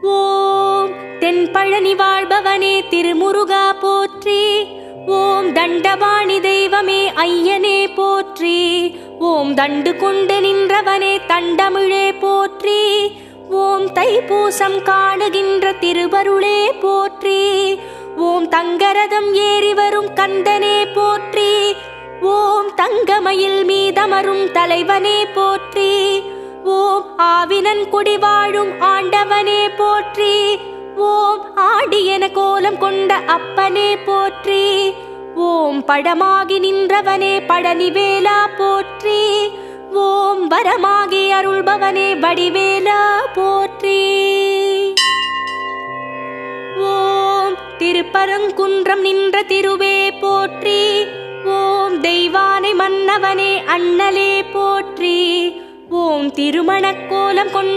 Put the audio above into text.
ஓம் தென்பழனி வாழ்பவனே திருமுருகா போற்றி. ஓம் தண்டபாணி தெய்வமே ஐயனே போற்றி. ஓம் தண்டு கொண்டு நின்றவனே தண்டமிழே போற்றி. ஓம் தைப்பூசம் காணுகின்ற திருவருளே போற்றி. ஓம் தங்கரதம் ஏறி வரும் கந்தனே போற்றி. ஓம் தங்கமயில் மீதமரும் தலைவனே போற்றி. ஓம் ஆவினன் குடி வாழும் ஆண்டவனே போற்றி. ஓம் ஆடியன கோலம் கொண்ட அப்பனே போற்றி. ஓம் பழமாகி நின்றவனே பழனிவேலா போற்றி. ஓம் வரமாகி அருள்பவனே வடிவேலா போற்றி. ஓம் திருப்பரங்குன்றம் நின்ற திருவே போற்றி. ஓம் தெய்வானை மன்னவனே அண்ணலே போற்றி. ஓம் திருமணக்கோலம் கொண்ட